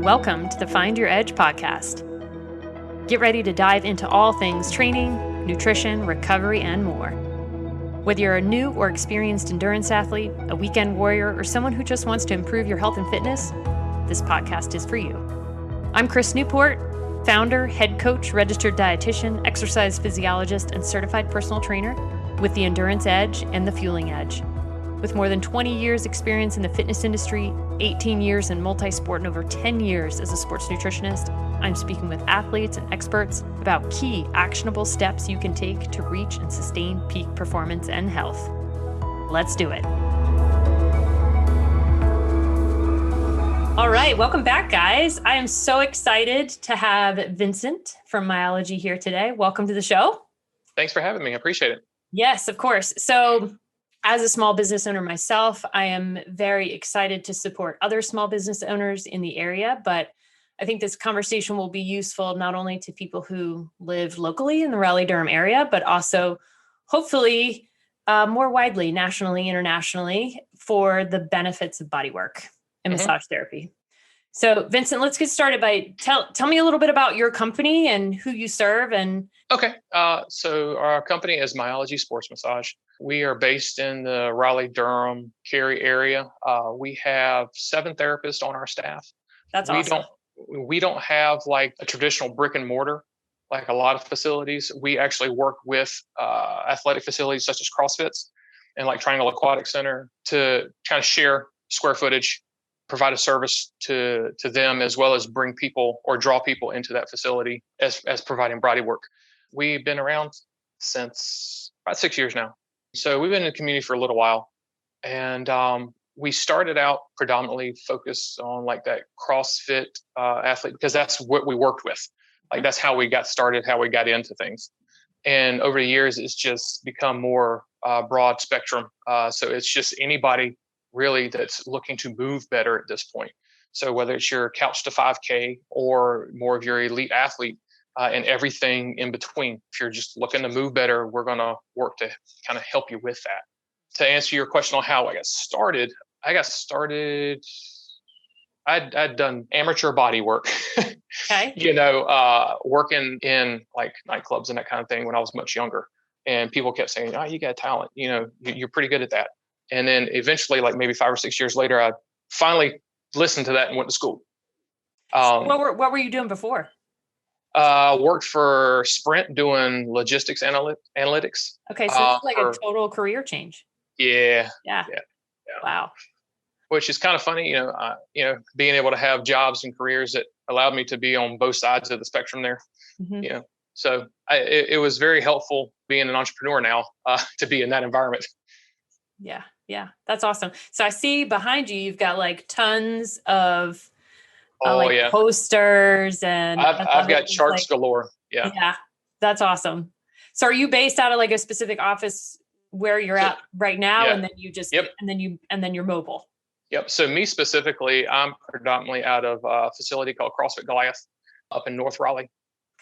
Welcome to the Find Your Edge podcast. Get ready to dive into all things training, nutrition, recovery, and more. Whether you're a new or experienced endurance athlete, a weekend warrior, or someone who just wants to improve your health and fitness, this podcast is for you. I'm Chris Newport, founder, head coach, registered dietitian, exercise physiologist, and certified personal trainer with the Endurance Edge and the Fueling Edge. With more than 20 years experience in the fitness industry, 18 years in multi-sport, and over 10 years as a sports nutritionist, I'm speaking with athletes and experts about key actionable steps you can take to reach and sustain peak performance and health. Let's do it. All right, welcome back, guys. I am so excited to have Vincent from Myology here today. Welcome to the show. Thanks for having me. I appreciate it. Yes, of course. So as a small business owner myself, I am very excited to support other small business owners in the area, but I think this conversation will be useful not only to people who live locally in the Raleigh-Durham area, but also hopefully more widely, nationally, internationally, for the benefits of bodywork and massage therapy. So Vincent, let's get started by tell me a little bit about your company and who you serve. And Okay. So our company is Myology Sports Massage. We are based in the Raleigh-Durham, Cary area. We have 7 therapists on our staff. That's awesome. We don't have like a traditional brick and mortar, like a lot of facilities. We actually work with athletic facilities such as CrossFits and like Triangle Aquatic Center to kind of share square footage, provide a service to them, as well as bring people or draw people into that facility as providing bodywork. We've been around since about 6 years now. So we've been in the community for a little while. And we started out predominantly focused on like that CrossFit athlete, because that's what we worked with. Like that's how we got started, how we got into things. And over the years, it's just become more broad spectrum. So it's just anybody really that's looking to move better at this point. So whether it's your couch to 5K or more of your elite athlete and everything in between, if you're just looking to move better, we're going to work to kind of help you with that. To answer your question on how I got started, I'd done amateur body work, Okay. Working in like nightclubs and that kind of thing when I was much younger. And people kept saying, "Oh, you got talent, you're pretty good at that." And then eventually, like maybe 5 or 6 years later, I finally listened to that and went to school. What were you doing before? Worked for Sprint doing logistics analytics. Okay, so it's like a total career change. Yeah. Wow. Which is kind of funny, being able to have jobs and careers that allowed me to be on both sides of the spectrum there. Mm-hmm. So it was very helpful being an entrepreneur now to be in that environment. Yeah, that's awesome. So I see behind you, you've got like tons of posters, and I've got charts galore. Yeah, that's awesome. So are you based out of like a specific office where you're at right now, and then you just and then you're mobile? Yep. So me specifically, I'm predominantly out of a facility called CrossFit Goliath up in North Raleigh.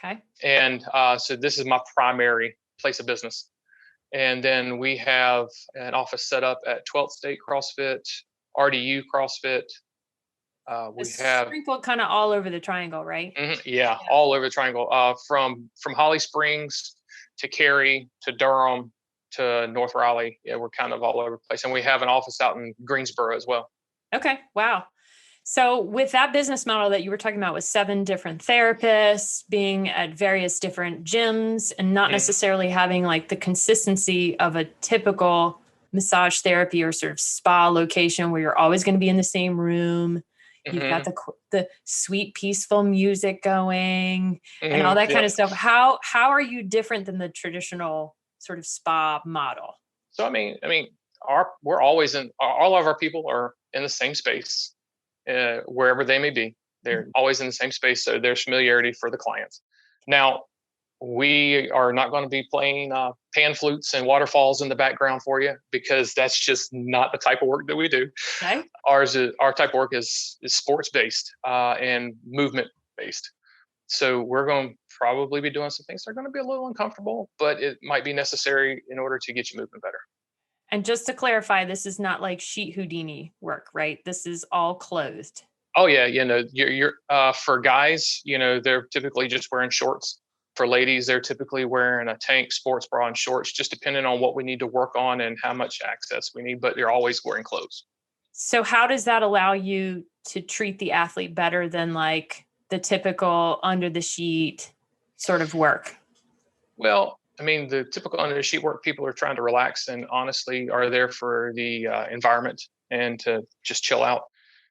Okay. And so this is my primary place of business. And then we have an office set up at 12th State CrossFit, RDU CrossFit. We have sprinkled kind of all over the triangle, right? Yeah, all over the triangle. From Holly Springs to Cary to Durham to North Raleigh. Yeah, we're kind of all over the place. And we have an office out in Greensboro as well. Okay. Wow. So with that business model that you were talking about with 7 different therapists being at various different gyms and not necessarily having like the consistency of a typical massage therapy or sort of spa location where you're always going to be in the same room. You've got the sweet, peaceful music going and all that kind of stuff. How are you different than the traditional sort of spa model? So, I mean, we're always all of our people are in the same space. Wherever they may be, they're always in the same space. So there's familiarity for the clients. Now, we are not going to be playing pan flutes and waterfalls in the background for you, because that's just not the type of work that we do. Okay. Our type of work is sports based and movement based. So we're going to probably be doing some things that are going to be a little uncomfortable, but it might be necessary in order to get you moving better. And just to clarify, this is not like sheet Houdini work, right? This is all closed. Oh yeah, you're for guys, they're typically just wearing shorts. For ladies, they're typically wearing a tank, sports bra, and shorts, just depending on what we need to work on and how much access we need. But they're always wearing clothes. So how does that allow you to treat the athlete better than like the typical under the sheet sort of work? Well, I mean, the typical under the sheet work, people are trying to relax and honestly are there for the environment and to just chill out.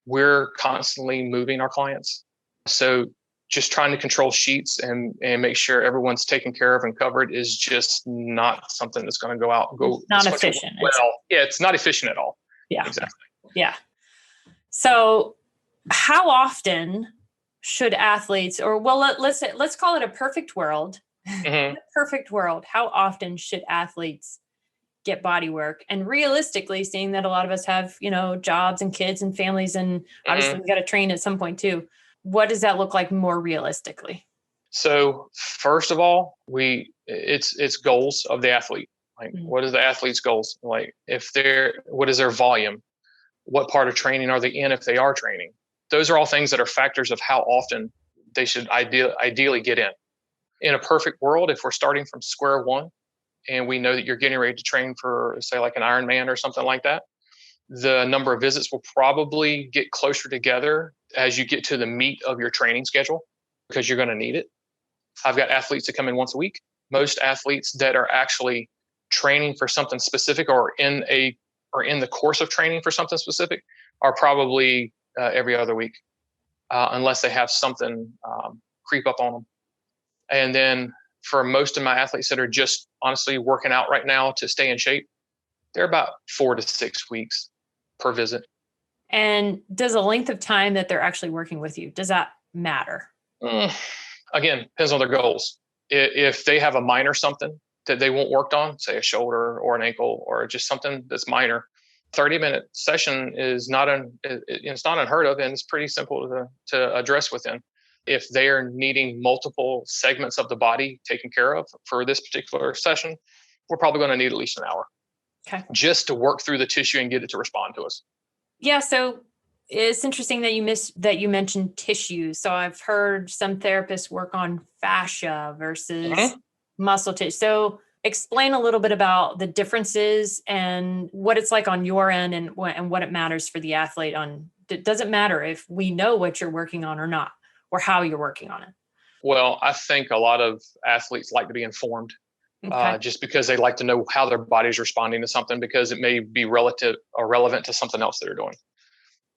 We're constantly moving our clients. So just trying to control sheets and make sure everyone's taken care of and covered is just not something that's going to go not efficient. Well, yeah, it's not efficient at all. Yeah. Exactly. Yeah. So how often should athletes, or well, let's call it a perfect world. Mm-hmm. In a perfect world, how often should athletes get body work? And realistically, seeing that a lot of us have, jobs and kids and families, and obviously we got to train at some point too. What does that look like more realistically? So first of all, it's goals of the athlete. Like, what is the athlete's goals? Like, what is their volume? What part of training are they in if they are training? Those are all things that are factors of how often they should ideally get in. In a perfect world, if we're starting from square one and we know that you're getting ready to train for, say, like an Ironman or something like that, the number of visits will probably get closer together as you get to the meat of your training schedule because you're going to need it. I've got athletes that come in once a week. Most athletes that are actually training for something specific or in the course of training for something specific are probably every other week, unless they have something creep up on them. And then for most of my athletes that are just honestly working out right now to stay in shape, they're about 4 to 6 weeks per visit. And does the length of time that they're actually working with you, does that matter? Again, depends on their goals. If they have a minor something that they want worked on, say a shoulder or an ankle or just something that's minor, 30-minute session is it's not unheard of, and it's pretty simple to address within. If they are needing multiple segments of the body taken care of for this particular session, we're probably going to need at least an hour. Okay. Just to work through the tissue and get it to respond to us. Yeah. So it's interesting that you mentioned tissue. So I've heard some therapists work on fascia versus muscle tissue. So explain a little bit about the differences and what it's like on your end and what it matters for the athlete on. It doesn't matter if we know what you're working on or not, or how you're working on it. Well, I think a lot of athletes like to be informed. Just because they like to know how their body's responding to something because it may be relative or relevant to something else they're doing.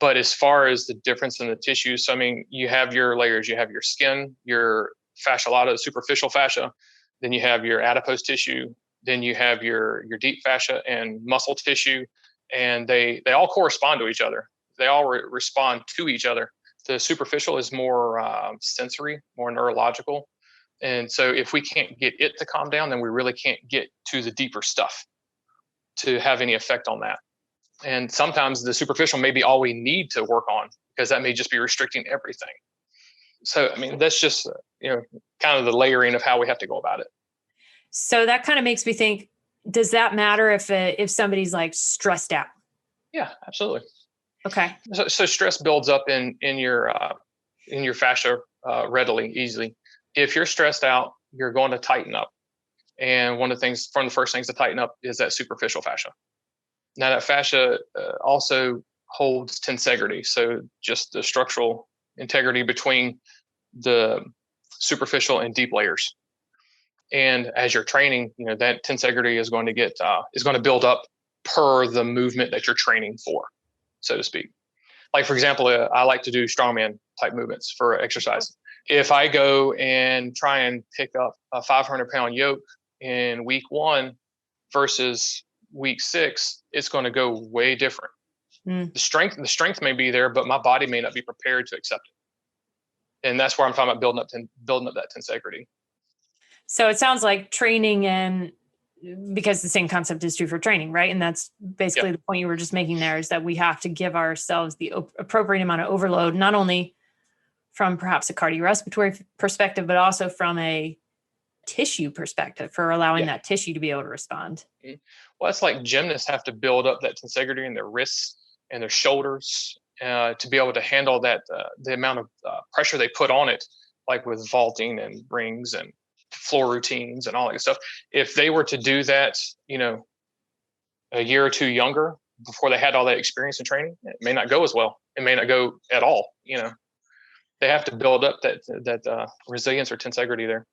But as far as the difference in the tissues, so, I mean, you have your layers, you have your skin, your fascia lata, superficial fascia, then you have your adipose tissue, then you have your deep fascia and muscle tissue, and they all correspond to each other. They all respond to each other. The superficial is more sensory, more neurological. And so if we can't get it to calm down, then we really can't get to the deeper stuff to have any effect on that. And sometimes the superficial may be all we need to work on because that may just be restricting everything. So, I mean, that's just, kind of the layering of how we have to go about it. So that kind of makes me think, does that matter if somebody's like stressed out? Yeah, absolutely. Okay. So stress builds up in your fascia readily, easily. If you're stressed out, you're going to tighten up. And one of the first things to tighten up is that superficial fascia. Now that fascia also holds tensegrity. So just the structural integrity between the superficial and deep layers. And as you're training, that tensegrity is going to build up per the movement that you're training for, so to speak. Like, for example, I like to do strongman type movements for exercise. If I go and try and pick up a 500-pound yoke in week 1 versus week 6, it's going to go way different. The strength may be there, but my body may not be prepared to accept it. And that's where I'm talking about building up that tensegrity. So it sounds like training, and because the same concept is true for training, right? And that's basically the point you were just making there, is that we have to give ourselves the appropriate amount of overload, not only from perhaps a cardiorespiratory perspective, but also from a tissue perspective for allowing that tissue to be able to respond. Well, it's like gymnasts have to build up that tensegrity in their wrists and their shoulders to be able to handle that, the amount of pressure they put on it, like with vaulting and rings and floor routines and all that stuff. If they were to do that, a year or two younger, before they had all that experience and training, it may not go as well. It may not go at all. They have to build up that resilience or tensegrity there.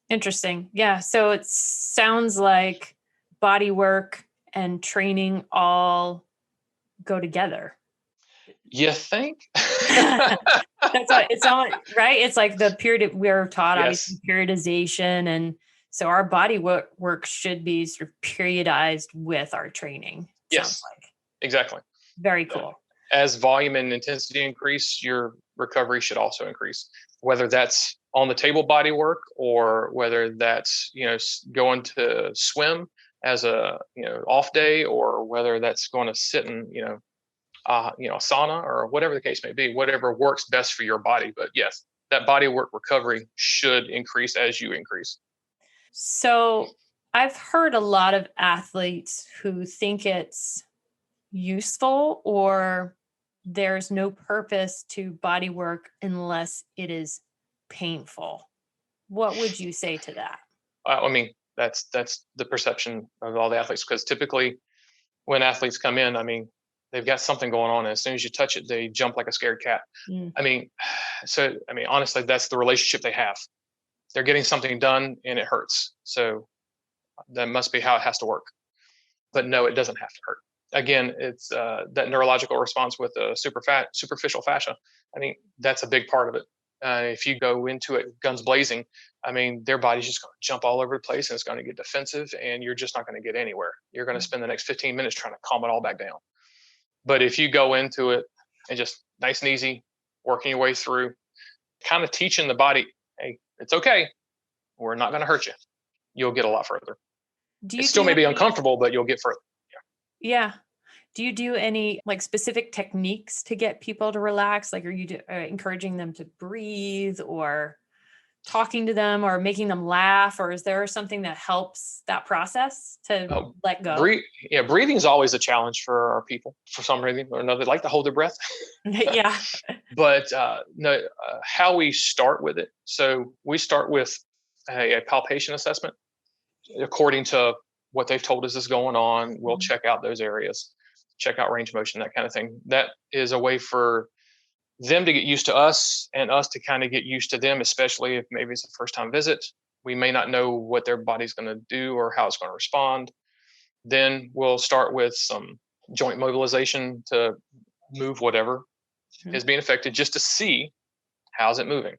Interesting. Yeah. So it sounds like body work and training all go together. You think? That's what it's all right. It's like the period we're taught, Yes. obviously periodization. And so our body work should be sort of periodized with our training. Yes, sounds like. Exactly. Very cool. As volume and intensity increase, your recovery should also increase, whether that's on the table body work or whether that's, going to swim as a, off day, or whether that's going to sit in, sauna or whatever the case may be, whatever works best for your body. But yes, that body work recovery should increase as you increase. So I've heard a lot of athletes who think it's useful or there's no purpose to body work unless it is painful. What would you say to that? That's the perception of all the athletes, because typically when athletes come in, they've got something going on. And as soon as you touch it, they jump like a scared cat. Honestly, that's the relationship they have. They're getting something done and it hurts. So that must be how it has to work. But no, it doesn't have to hurt. Again, it's that neurological response with superficial fascia. That's a big part of it. If you go into it guns blazing, their body's just going to jump all over the place and it's going to get defensive and you're just not going to get anywhere. You're going to spend the next 15 minutes trying to calm it all back down. But if you go into it and just nice and easy, working your way through, kind of teaching the body, hey, it's okay. We're not going to hurt you. You'll get a lot further. It still may be uncomfortable, but you'll get further. Yeah. Do you do any specific techniques to get people to relax? Are you encouraging them to breathe or talking to them or making them laugh? Or is there something that helps that process to let go? Breathing is always a challenge for our people for some reason or another. They like to hold their breath. Yeah. But how we start with it. So we start with a palpation assessment according to what they've told us is going on. We'll check out those areas, check out range of motion, that kind of thing. That is a way for them to get used to us and us to kind of get used to them, especially if maybe it's a first time visit. We may not know what their body's going to do or how it's going to respond. Then we'll start with some joint mobilization to move whatever is being affected just to see how's it moving.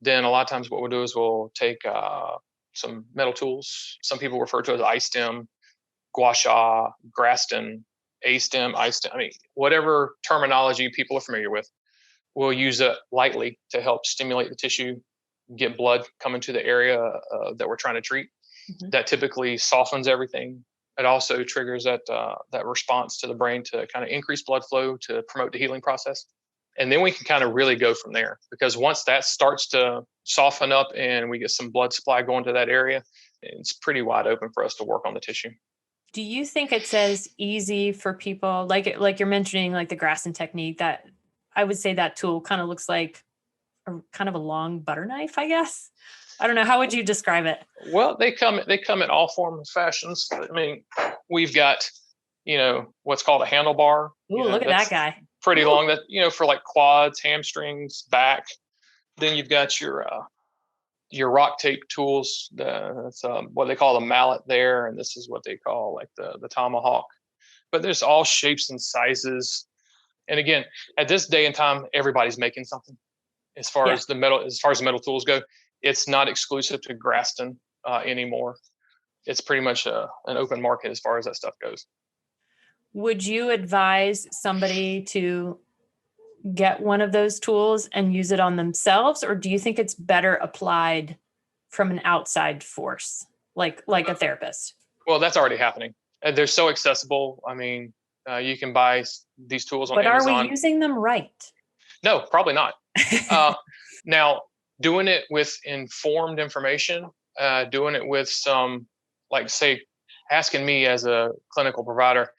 Then a lot of times what we'll do is we'll take some metal tools. Some people refer to it as I-stem, gua sha, Graston, A-stem, I-stem. Whatever terminology people are familiar with, we'll use it lightly to help stimulate the tissue, get blood coming to the area that we're trying to treat. That typically softens everything. It also triggers that response to the brain to kind of increase blood flow to promote the healing process. And then we can kind of really go from there, because once that starts to soften up and we get some blood supply going to that area, it's pretty wide open for us to work on the tissue. Do you think it's as easy for people, like you're mentioning, like the Graston technique, that I would say that tool kind of looks like a long butter knife, I guess? I don't know. How would you describe it? Well, they come in all forms and fashions. We've got, what's called a handlebar. Ooh, look at that guy. Pretty long, that, for like quads, hamstrings, back. Then you've got your rock tape tools. That's what they call the mallet there. And this is what they call like the tomahawk. But there's all shapes and sizes. And again, at this day and time, everybody's making something as far as the metal tools go. It's not exclusive to Graston anymore. It's pretty much an open market as far as that stuff goes. Would you advise somebody to get one of those tools and use it on themselves? Or do you think it's better applied from an outside force, like a therapist? Well, that's already happening. They're so accessible. You can buy these tools on Amazon. But are we using them right? No, probably not. Now, doing it with informed information, doing it with some, say, asking me as a clinical provider,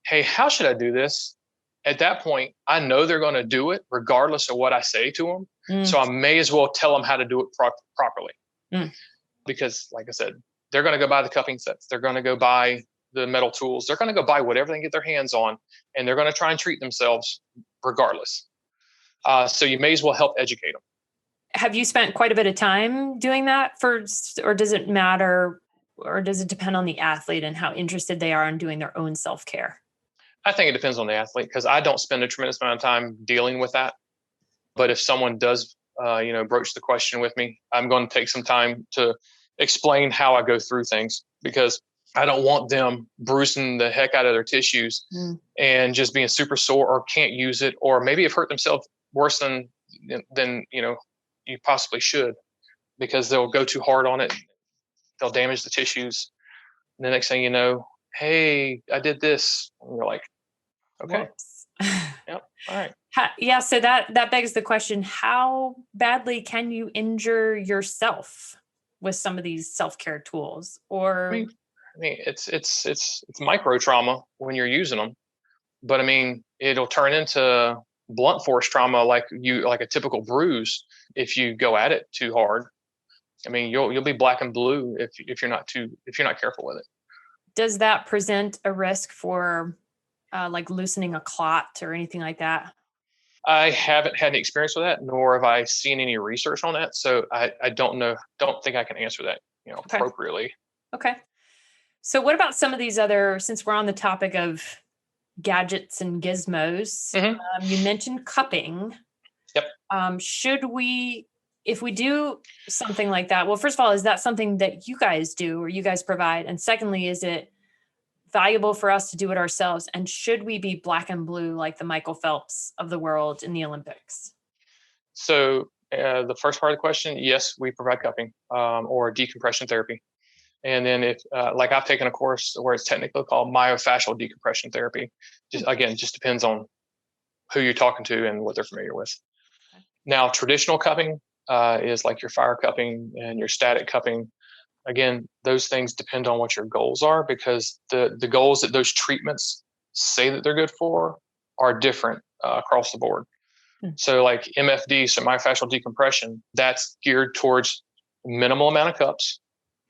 hey, how should I do this? at that point, I know they're going to do it regardless of what I say to them. So I may as well tell them how to do it properly. Because like I said, they're going to go buy the cupping sets. They're going to go buy the metal tools. They're going to go buy whatever they can get their hands on, and they're going to try and treat themselves regardless. So you may as well help educate them. Have you spent quite a bit of time doing that or does it matter, or does it depend on the athlete and how interested they are in doing their own self-care? I think it depends on the athlete, because I don't spend a tremendous amount of time dealing with that. But if someone does, broach the question with me, I'm going to take some time to explain how I go through things, because I don't want them bruising the heck out of their tissues and just being super sore or can't use it, or maybe have hurt themselves worse than you possibly should, because they'll go too hard on it. They'll damage the tissues. And the next thing you know, hey, I did this. And you're like, okay. Yep. All right. Yeah. So that begs the question, how badly can you injure yourself with some of these self-care tools? Or I mean, it's micro trauma when you're using them, but I mean, it'll turn into blunt force trauma, like a typical bruise, if you go at it too hard. I mean, you'll be black and blue if you're not careful with it. Does that present a risk for like loosening a clot or anything like that? I haven't had any experience with that, nor have I seen any research on that. So I don't know. Don't think I can answer that, Okay. appropriately. Okay. So what about some of these other, since we're on the topic of gadgets and gizmos, you mentioned cupping. Yep. If we do something like that, well, first of all, is that something that you guys do or you guys provide? And secondly, is it valuable for us to do it ourselves? And should we be black and blue like the Michael Phelps of the world in the Olympics? So the first part of the question, yes, we provide cupping or decompression therapy. And then if I've taken a course where it's technically called myofascial decompression therapy. Just depends on who you're talking to and what they're familiar with. Okay. Now, traditional cupping is like your fire cupping and your static cupping. Again, those things depend on what your goals are, because the goals that those treatments say that they're good for are different across the board. So like MFD, so myofascial decompression, that's geared towards minimal amount of cups.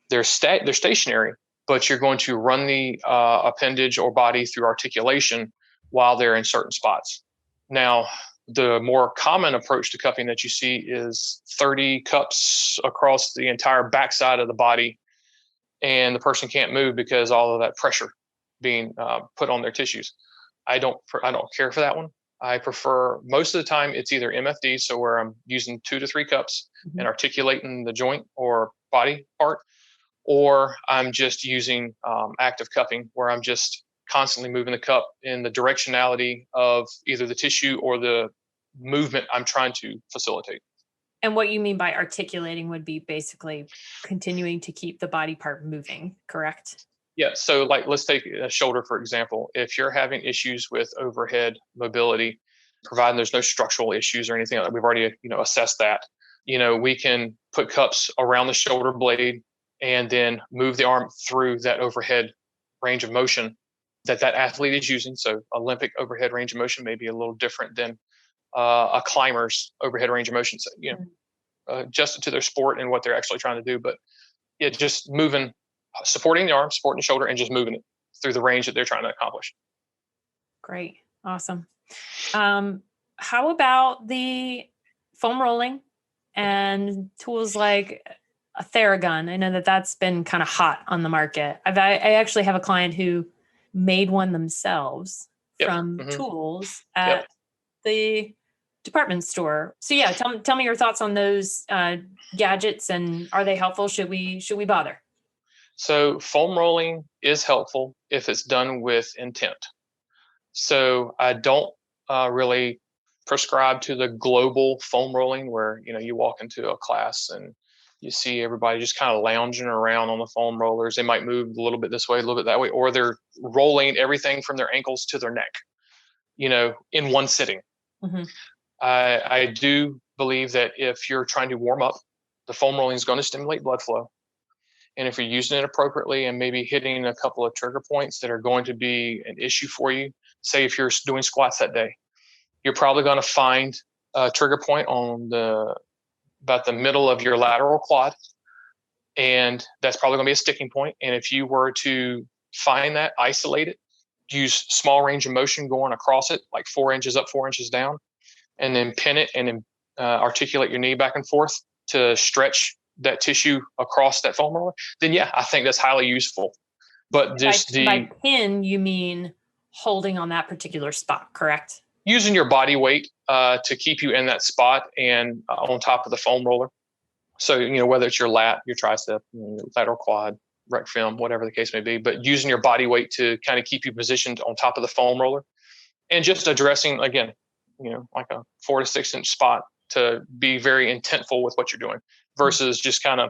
They're stationary, but you're going to run the appendage or body through articulation while they're in certain spots. Now, the more common approach to cupping that you see is 30 cups across the entire backside of the body, and the person can't move because all of that pressure being put on their tissues. I don't care for that one. I prefer, most of the time, it's either MFD, so where I'm using 2 to 3 cups and articulating the joint or body part, or I'm just using active cupping, where I'm just constantly moving the cup in the directionality of either the tissue or the movement I'm trying to facilitate. And what you mean by articulating would be basically continuing to keep the body part moving, correct? Yeah. So like, let's take a shoulder, for example. If you're having issues with overhead mobility, providing there's no structural issues or anything like that, we've already, assessed that, we can put cups around the shoulder blade and then move the arm through that overhead range of motion that athlete is using. So Olympic overhead range of motion may be a little different than a climber's overhead range of motion. So, adjusted to their sport and what they're actually trying to do. But just moving, supporting the arm, supporting the shoulder, and just moving it through the range that they're trying to accomplish. Great. Awesome. How about the foam rolling and tools like a Theragun? I know that's been kind of hot on the market. I actually have a client who made one themselves from tools at the department store. So yeah, tell me your thoughts on those gadgets, and are they helpful? Should we bother? So foam rolling is helpful if it's done with intent. So I don't really prescribe to the global foam rolling where, you walk into a class and you see everybody just kind of lounging around on the foam rollers. They might move a little bit this way, a little bit that way, or they're rolling everything from their ankles to their neck, in one sitting. I do believe that if you're trying to warm up, the foam rolling is going to stimulate blood flow. And if you're using it appropriately and maybe hitting a couple of trigger points that are going to be an issue for you, say if you're doing squats that day, you're probably going to find a trigger point on about the middle of your lateral quad. And that's probably going to be a sticking point. And if you were to find that, isolate it, use small range of motion going across it, like 4 inches up, 4 inches down, and then pin it and then articulate your knee back and forth to stretch that tissue across that foam roller, then yeah, I think that's highly useful. But just by pin, you mean holding on that particular spot, correct? Using your body weight to keep you in that spot and on top of the foam roller. So, whether it's your lat, your tricep, your lateral quad, rec film, whatever the case may be, but using your body weight to kind of keep you positioned on top of the foam roller and just addressing, again, like a 4 to 6 inch spot to be very intentful with what you're doing versus just kind of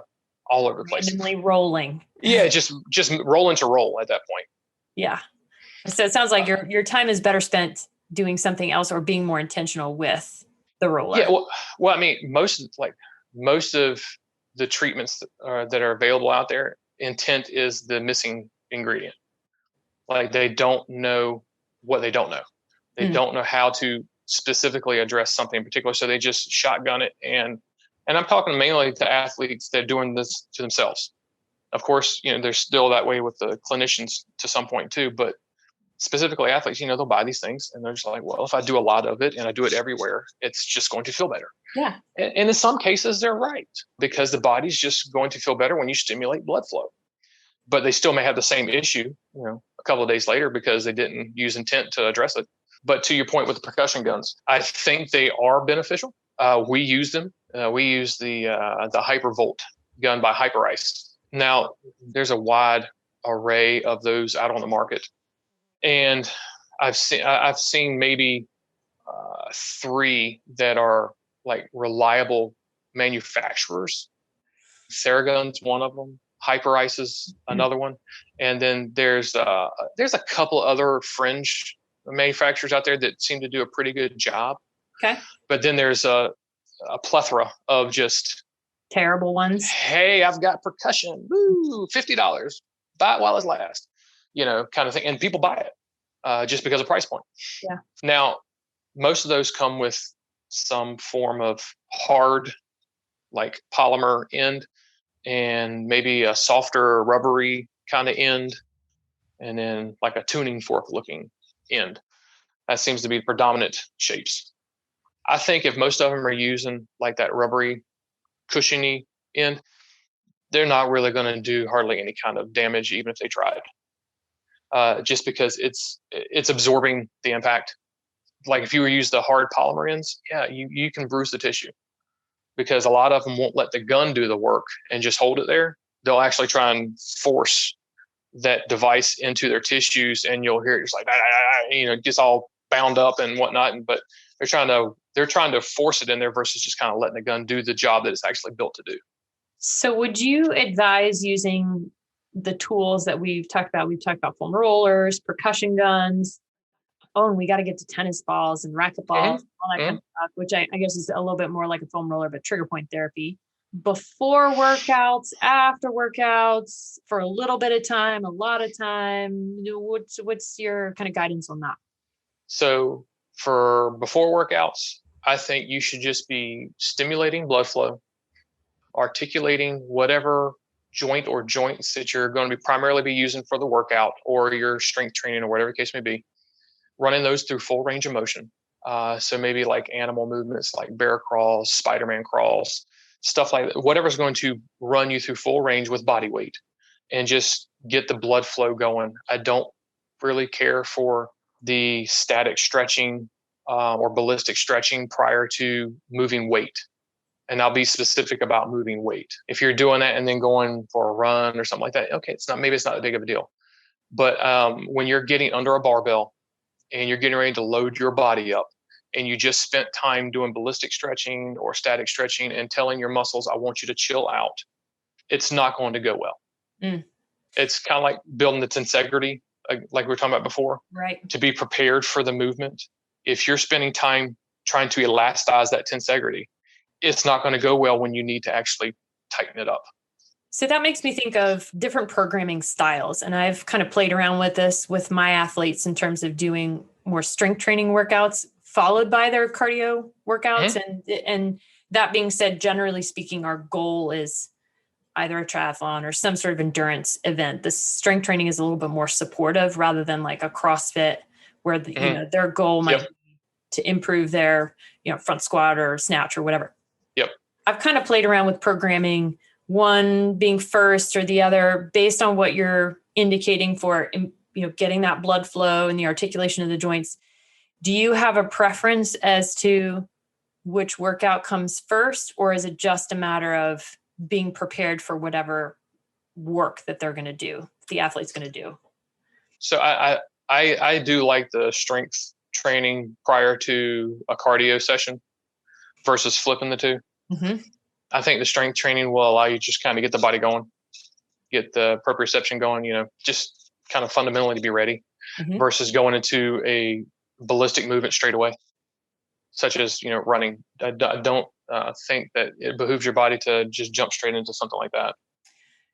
all over the place. Randomly rolling. Yeah, just rolling to roll at that point. Yeah. So it sounds like your time is better spent doing something else or being more intentional with the roller. Yeah. Well, I mean, most of the treatments that are available out there, intent is the missing ingredient. Like they don't know what they don't know. They don't know how to specifically address something in particular. So they just shotgun it. And I'm talking mainly to athletes that are doing this to themselves. Of course, they're still that way with the clinicians to some point too, but specifically athletes, they'll buy these things and they're just like, well, if I do a lot of it and I do it everywhere, it's just going to feel better. Yeah. And in some cases, they're right because the body's just going to feel better when you stimulate blood flow. But they still may have the same issue, a couple of days later because they didn't use intent to address it. But to your point with the percussion guns, I think they are beneficial. We use them. We use the Hypervolt gun by Hyperice. Now, there's a wide array of those out on the market. And I've seen maybe 3 that are like reliable manufacturers. Theragun's one of them. Hyperice is another one. And then there's a couple other fringe manufacturers out there that seem to do a pretty good job. Okay. But then there's a plethora of just terrible ones. Hey, I've got percussion. Woo, $50. Buy it while it lasts. Kind of thing. And people buy it just because of price point. Yeah. Now, most of those come with some form of hard, like polymer end and maybe a softer rubbery kind of end. And then like a tuning fork looking end. That seems to be the predominant shapes. I think if most of them are using like that rubbery, cushiony end, they're not really going to do hardly any kind of damage, even if they tried. Just because it's absorbing the impact. Like if you use the hard polymer ends, yeah, you can bruise the tissue because a lot of them won't let the gun do the work and just hold it there. They'll actually try and force that device into their tissues, and you'll hear it just like gets all bound up and whatnot. But they're trying to force it in there versus just kind of letting the gun do the job that it's actually built to do. So would you advise using the tools that we've talked about? We've talked about foam rollers, percussion guns. Oh, and we got to get to tennis balls and racquetballs, all that kind of stuff, which I guess is a little bit more like a foam roller, but trigger point therapy. Before workouts, after workouts, for a little bit of time, a lot of time. What's your kind of guidance on that? So for before workouts, I think you should just be stimulating blood flow, articulating whatever joint or joints that you're going to be primarily be using for the workout or your strength training or whatever the case may be, running those through full range of motion. So maybe like animal movements like bear crawls, Spider-Man crawls, stuff like that, whatever's going to run you through full range with body weight and just get the blood flow going. I don't really care for the static stretching or ballistic stretching prior to moving weight. And I'll be specific about moving weight. If you're doing that and then going for a run or something like that, okay, it's not that big of a deal. But when you're getting under a barbell and you're getting ready to load your body up and you just spent time doing ballistic stretching or static stretching and telling your muscles, I want you to chill out, it's not going to go well. It's kind of like building the tensegrity, like we were talking about before, right? To be prepared for the movement. If you're spending time trying to elasticize that tensegrity, it's not going to go well when you need to actually tighten it up. So that makes me think of different programming styles. And I've kind of played around with this with my athletes in terms of doing more strength training workouts followed by their cardio workouts. And that being said, generally speaking, our goal is either a triathlon or some sort of endurance event. The strength training is a little bit more supportive rather than like a CrossFit where their goal might be to improve their, front squat or snatch or whatever. Yep. I've kind of played around with programming one being first or the other based on what you're indicating for, getting that blood flow and the articulation of the joints. Do you have a preference as to which workout comes first, or is it just a matter of being prepared for whatever work that they're going to do, the athlete's going to do? So I do like the strength training prior to a cardio session versus flipping the two. Mm-hmm. I think the strength training will allow you just kind of get the body going, get the proprioception going, just kind of fundamentally to be ready, versus going into a ballistic movement straight away, such as, running. I don't think that it behooves your body to just jump straight into something like that.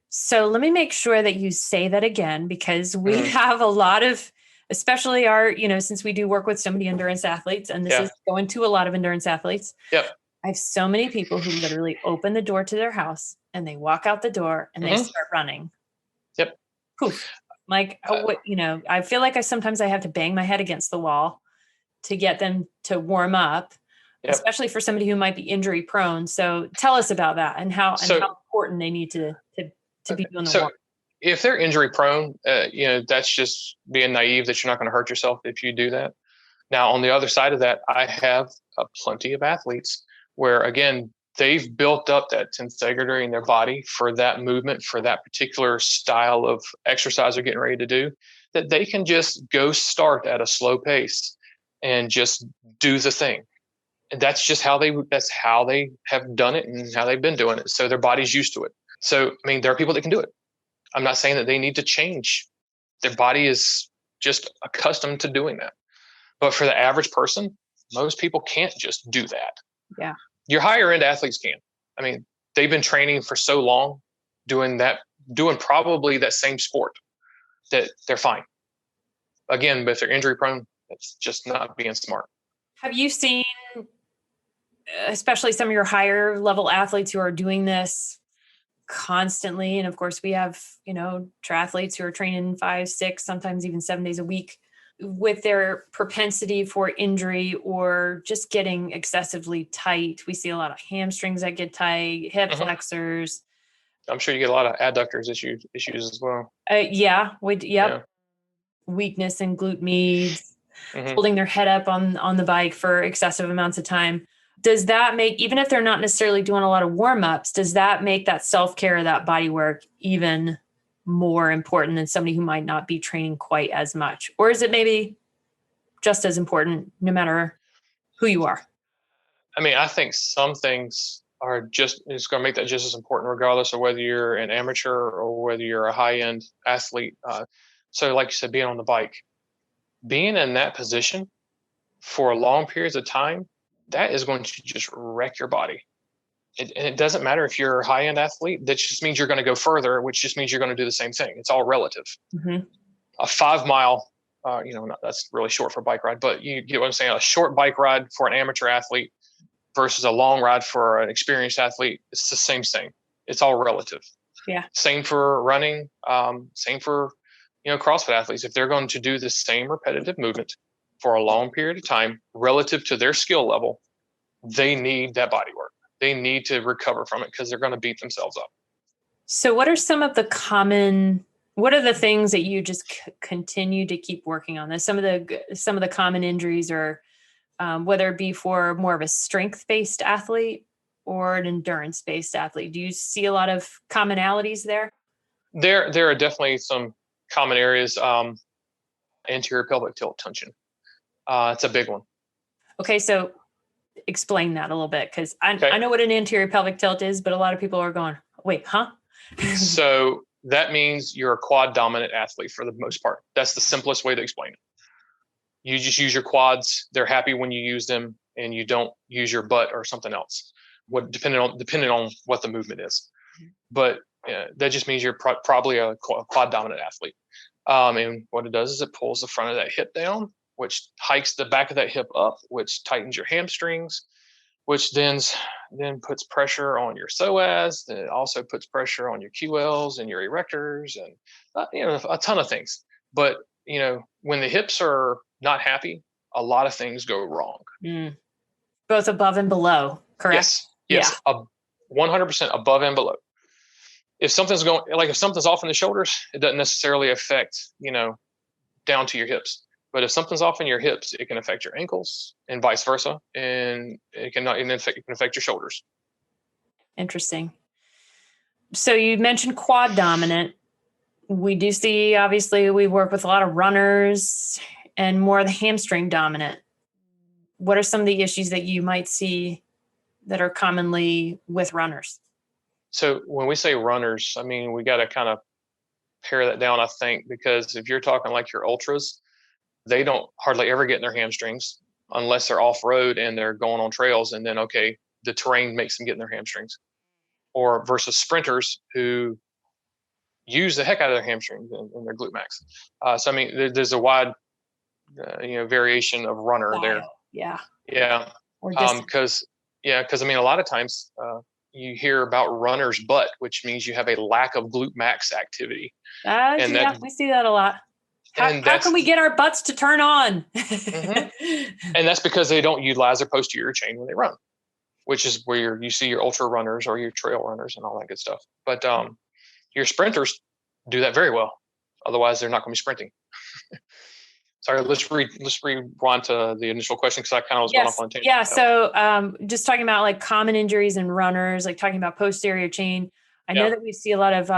So let me make sure that you say that again, because we have a lot of, especially our, since we do work with so many endurance athletes, and this is going to a lot of endurance athletes. Yep. I have so many people who literally open the door to their house and they walk out the door and they start running. Yep. Poof. Like, I feel like sometimes I have to bang my head against the wall to get them to warm up, especially for somebody who might be injury prone. So tell us about that and how important they need to be doing the work. If they're injury prone, that's just being naive that you're not going to hurt yourself if you do that. Now, on the other side of that, I have plenty of athletes where, again, they've built up that tensegrity in their body for that movement, for that particular style of exercise they're getting ready to do, that they can just go start at a slow pace and just do the thing. And that's just how they have done it and how they've been doing it. So their body's used to it. So, there are people that can do it. I'm not saying that they need to change. Their body is just accustomed to doing that. But for the average person, most people can't just do that. Yeah. Your higher end athletes can. They've been training for so long, doing probably that same sport, that they're fine. Again, but if they're injury prone, it's just not being smart. Have you seen, especially some of your higher level athletes who are doing this constantly? And of course we have, triathletes who are training 5, 6, sometimes even 7 days a week, with their propensity for injury or just getting excessively tight. We see a lot of hamstrings that get tight, hip flexors. I'm sure you get a lot of adductors issues as well. Weakness in glute medius, holding their head up on the bike for excessive amounts of time. Does that make, even if they're not necessarily doing a lot of warm-ups, does that make that self-care, that body work even more important than somebody who might not be training quite as much? Or is it maybe just as important no matter who you are? I think some things it's going to make that just as important regardless of whether you're an amateur or whether you're a high-end athlete. So like you said, being on the bike, being in that position for long periods of time, that is going to just wreck your body. And it doesn't matter if you're a high-end athlete. That just means you're going to go further, which just means you're going to do the same thing. It's all relative. A 5 mile, that's really short for a bike ride, but you get what I'm saying? A short bike ride for an amateur athlete versus a long ride for an experienced athlete, it's the same thing. It's all relative. Yeah. Same for running. Same for, CrossFit athletes. If they're going to do the same repetitive movement for a long period of time relative to their skill level, they need that body work. They need to recover from it because they're going to beat themselves up. So what are the things that you just continue to keep working on? There's some of the common injuries, or whether it be for more of a strength-based athlete or an endurance-based athlete. Do you see a lot of commonalities there? There are definitely some common areas. Anterior pelvic tilt tension. It's a big one. Okay, so explain that a little bit, because I know what an anterior pelvic tilt is, but a lot of people are going, wait, huh? So that means you're a quad dominant athlete for the most part. That's the simplest way to explain it. You just use your quads. They're happy when you use them, and you don't use your butt or something else, depending on what the movement is. But that just means you're probably a quad dominant athlete. And what it does is it pulls the front of that hip down which hikes the back of that hip up, which tightens your hamstrings, which then puts pressure on your psoas. Then it also puts pressure on your QLs and your erectors and a ton of things. But when the hips are not happy, a lot of things go wrong. Both above and below, correct? Yes, 100% above and below. If something's off in the shoulders, it doesn't necessarily affect down to your hips. But if something's off in your hips, it can affect your ankles and vice versa, and it can affect your shoulders. Interesting. So you mentioned quad dominant. We do see, obviously, we work with a lot of runners and more of the hamstring dominant. What are some of the issues that you might see that are commonly with runners? So when we say runners, I mean, we got to kind of pare that down, I think, because if you're talking like your ultras, they don't hardly ever get in their hamstrings unless they're off road and they're going on trails. And then, the terrain makes them get in their hamstrings, or versus sprinters who use the heck out of their hamstrings and their glute max. So, I mean, there's a wide, variation of runner there. Yeah. Yeah. Because I mean, a lot of times you hear about runner's butt, which means you have a lack of glute max activity. We see that a lot. How can we get our butts to turn on? And that's because they don't utilize their posterior chain when they run, which is where you see your ultra runners or your trail runners and all that good stuff. But your sprinters do that very well. Otherwise, they're not going to be sprinting. Sorry, let's rewind to the initial question because I kind of was going off on a tangent. Yeah, so just talking about like common injuries in runners, like talking about posterior chain. I know that we see a lot of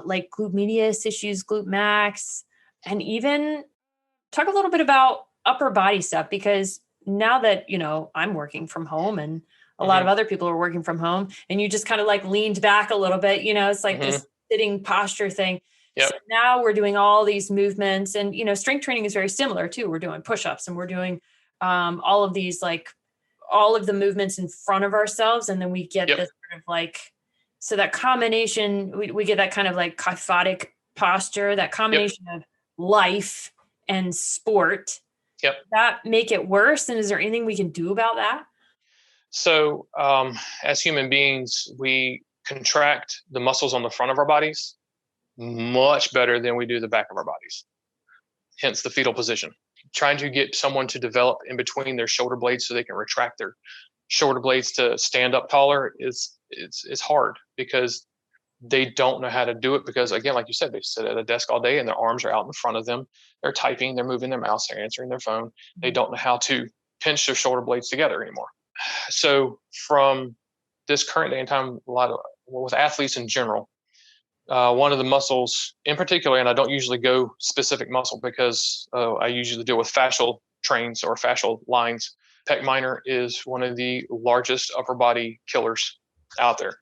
like glute medius issues, glute max, and even talk a little bit about upper body stuff, because now that, I'm working from home and a lot of other people are working from home, and you just kind of like leaned back a little bit, it's like this sitting posture thing. Yep. So now we're doing all these movements, and, strength training is very similar too. We're doing push-ups and we're doing all of these, like all of the movements in front of ourselves. And then we get this sort of like, so that combination, we get that kind of like kyphotic posture, that combination of life and sport. That make it worse. And is there anything we can do about that? So as human beings, we contract the muscles on the front of our bodies much better than we do the back of our bodies. Hence the fetal position. Trying to get someone to develop in between their shoulder blades so they can retract their shoulder blades to stand up taller is hard because they don't know how to do it, because again, like you said, they sit at a desk all day and their arms are out in front of them. They're typing, they're moving their mouse, they're answering their phone. They don't know how to pinch their shoulder blades together anymore. So from this current day and time, with athletes in general, one of the muscles in particular, and I don't usually go specific muscle because I usually deal with fascial trains or fascial lines. Pec minor is one of the largest upper body killers out there,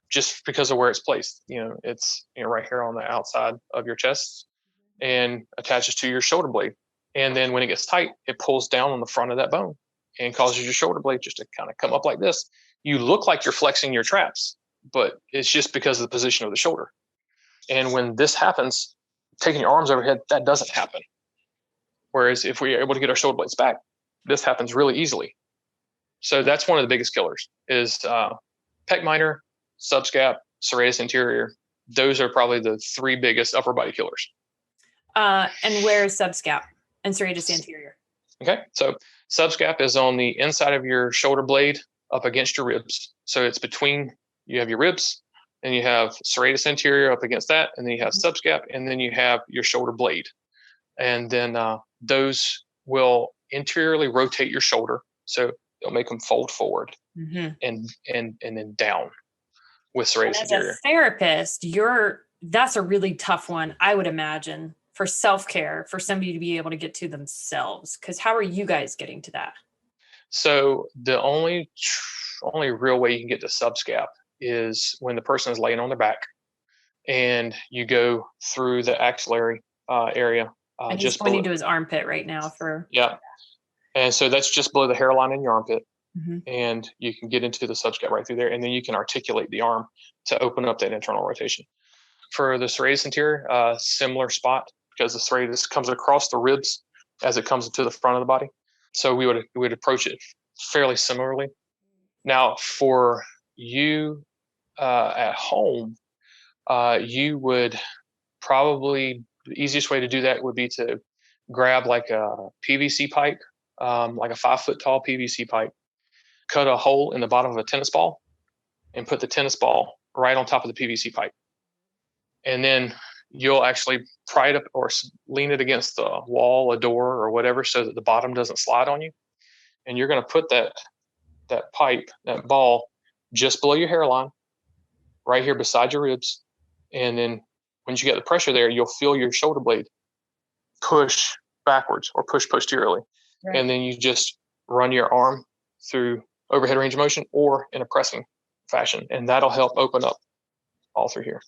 just because of where it's placed. It's right here on the outside of your chest and attaches to your shoulder blade. And then when it gets tight, it pulls down on the front of that bone and causes your shoulder blade just to kind of come up like this. You look like you're flexing your traps, but it's just because of the position of the shoulder. And when this happens, taking your arms overhead, that doesn't happen. Whereas if we're able to get our shoulder blades back, this happens really easily. So that's one of the biggest killers is pec minor, subscap, serratus anterior. Those are probably the three biggest upper body killers. And where is subscap and serratus anterior? Okay, so subscap is on the inside of your shoulder blade up against your ribs. So it's between, you have your ribs, and you have serratus anterior up against that, and then you have subscap, and then you have your shoulder blade. And then those will interiorly rotate your shoulder. So they'll make them fold forward and then down with serratus anterior. As a therapist, that's a really tough one, I would imagine, for self-care, for somebody to be able to get to themselves. Because how are you guys getting to that? So the only real way you can get to subscap is when the person is laying on their back and you go through the axillary area. And he's pointing to his armpit right now and so that's just below the hairline in your armpit. And you can get into the subscap right through there, and then you can articulate the arm to open up that internal rotation. For the serratus anterior, similar spot, because the serratus comes across the ribs as it comes to the front of the body. So we would approach it fairly similarly. Now, for you at home, you would probably, the easiest way to do that would be to grab like a PVC pipe, like a 5 foot tall PVC pipe, cut a hole in the bottom of a tennis ball, and put the tennis ball right on top of the PVC pipe. And then you'll actually pry it up or lean it against the wall, a door, or whatever, so that the bottom doesn't slide on you. And you're going to put that pipe, that ball, just below your hairline, right here beside your ribs. And then once you get the pressure there, you'll feel your shoulder blade push backwards or push posteriorly. Right. And then you just run your arm through overhead range of motion or in a pressing fashion. And that'll help open up all through here.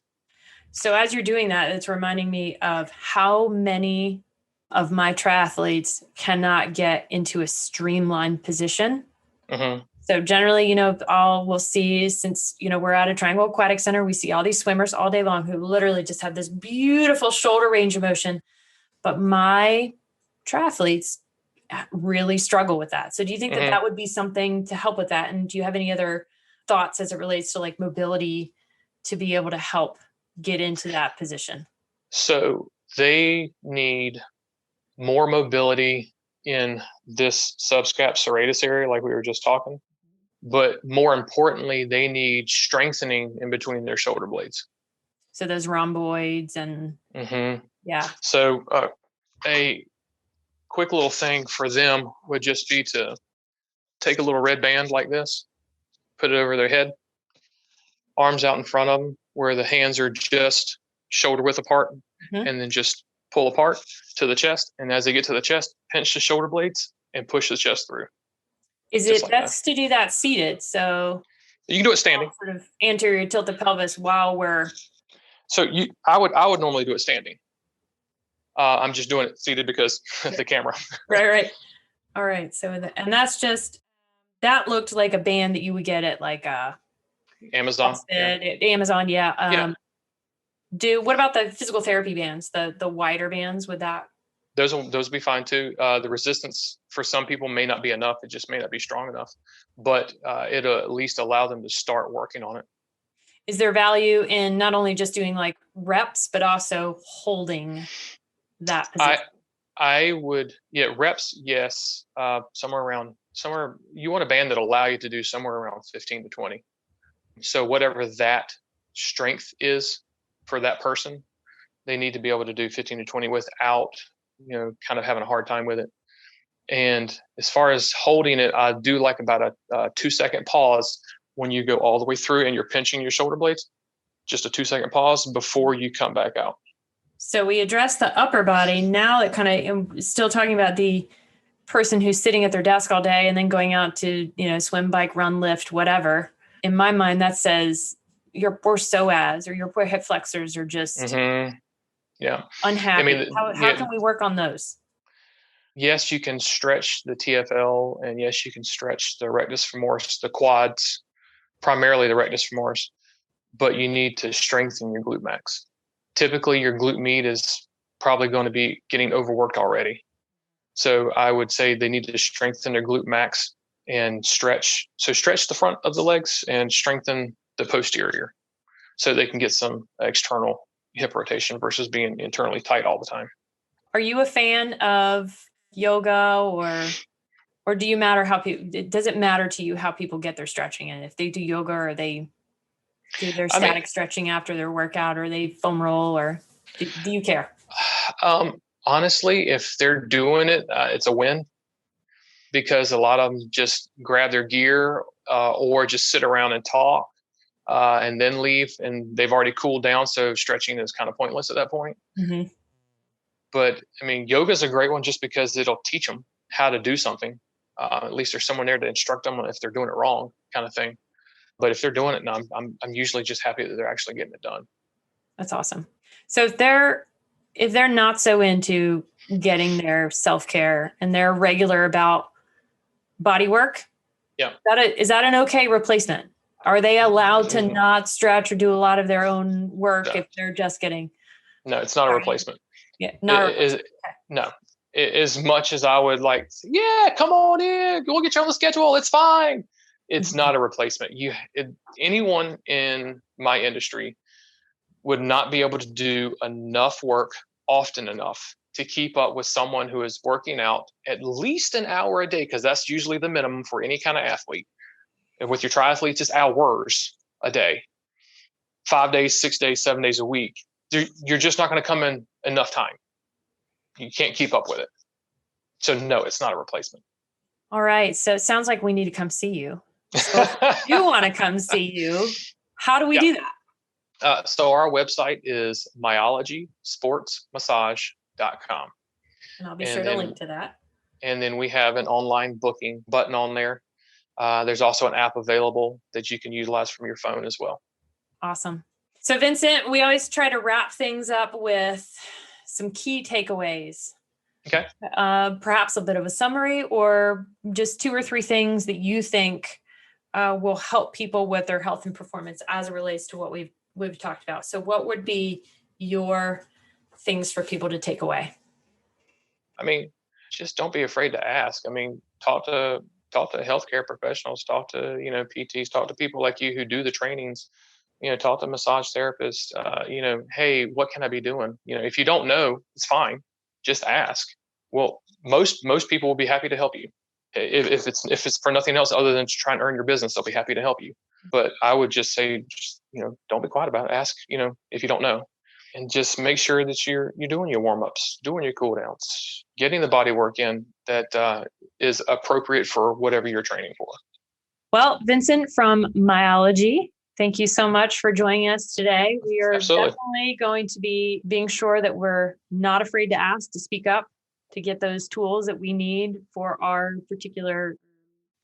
So as you're doing that, it's reminding me of how many of my triathletes cannot get into a streamlined position. Mm-hmm. So generally, we'll see, since, we're at a Triangle Aquatic Center, we see all these swimmers all day long who literally just have this beautiful shoulder range of motion. But my triathletes really struggle with that. So do you think that that would be something to help with that? And do you have any other thoughts as it relates to like mobility to be able to help get into that position? So they need more mobility in this subscap serratus area, like we were just talking. But more importantly, they need strengthening in between their shoulder blades. So those rhomboids and yeah. So a quick little thing for them would just be to take a little red band like this, put it over their head, arms out in front of them where the hands are just shoulder width apart, and then just pull apart to the chest. And as they get to the chest, pinch the shoulder blades and push the chest through. Is it best to do that seated? So you can do it standing. Sort of anterior tilt the pelvis while we're. So I would normally do it standing. I'm just doing it seated because of the camera. Right. All right. So that looked like a band that you would get at like Amazon. Amazon, yeah. What about the physical therapy bands? The wider bands, would that? Those would be fine too. The resistance for some people may not be enough. It just may not be strong enough, but it'll at least allow them to start working on it. Is there value in not only just doing like reps, but also holding that position? I would, reps. Yes. Somewhere you want a band that'll allow you to do somewhere around 15 to 20. So whatever that strength is for that person, they need to be able to do 15 to 20 without, kind of having a hard time with it. And as far as holding it, I do like about a 2-second pause when you go all the way through and you're pinching your shoulder blades, just a 2-second pause before you come back out. So we addressed the upper body. Now it kind of still talking about the person who's sitting at their desk all day and then going out to, swim, bike, run, lift, whatever. In my mind, that says your poor psoas or your poor hip flexors are just unhappy. How can we work on those? Yes, you can stretch the TFL, and yes, you can stretch the rectus femoris, the quads, primarily the rectus femoris, but you need to strengthen your glute max. Typically, your glute med is probably going to be getting overworked already. So I would say they need to strengthen their glute max and stretch. So stretch the front of the legs and strengthen the posterior so they can get some external hip rotation versus being internally tight all the time. Are you a fan of yoga or do you matter does it matter to you how people get their stretching in? If they do yoga or they do their static stretching after their workout, or they foam roll, or do you care? Honestly, if they're doing it, it's a win, because a lot of them just grab their gear or just sit around and talk and then leave, and they've already cooled down. So stretching is kind of pointless at that point. Mm-hmm. But yoga is a great one just because it'll teach them how to do something. At least there's someone there to instruct them if they're doing it wrong, kind of thing. But if they're doing it, I'm usually just happy that they're actually getting it done. That's awesome. So if they're not so into getting their self-care and they're regular about body work, is that an okay replacement? Are they allowed to not stretch or do a lot of their own work if they're just getting? No, it's not a replacement. Yeah, No. as much as I would like, yeah, come on in, we'll get you on the schedule. It's fine. It's not a replacement. Anyone in my industry would not be able to do enough work often enough to keep up with someone who is working out at least an hour a day, because that's usually the minimum for any kind of athlete. And with your triathletes, it's hours a day, 5 days, 6 days, 7 days a week. You're just not going to come in enough time. You can't keep up with it. So no, it's not a replacement. All right. So it sounds like we need to come see you. So if you want to come see you, how do we do that? So our website is myologysportsmassage.com. And I'll be sure to link to that. And then we have an online booking button on there. There's also an app available that you can utilize from your phone as well. Awesome. So Vincent, we always try to wrap things up with some key takeaways. Okay. Perhaps a bit of a summary, or just 2 or 3 things that you think will help people with their health and performance as it relates to what we've talked about. So what would be your things for people to take away? I mean, just don't be afraid to ask. I mean, talk to healthcare professionals, talk to, PTs, talk to people like you who do the trainings, talk to massage therapists, hey, what can I be doing? If you don't know, it's fine. Just ask. Well, most people will be happy to help you. If it's for nothing else other than to try and earn your business, they'll be happy to help you. But I would just say, don't be quiet about it. Ask, if you don't know, and just make sure that you're doing your warm-ups, doing your cool downs, getting the body work in that is appropriate for whatever you're training for. Well, Vincent from Myology, thank you so much for joining us today. We are definitely going to be being sure that we're not afraid to ask, to speak up, to get those tools that we need for our particular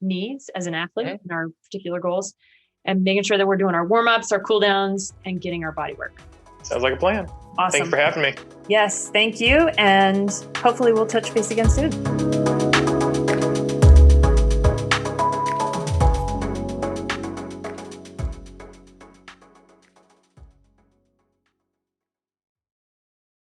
needs as an athlete and our particular goals, and making sure that we're doing our warm-ups, our cool downs, and getting our body work. Sounds like a plan. Awesome. Thanks for having me. Yes, thank you. And hopefully we'll touch base again soon.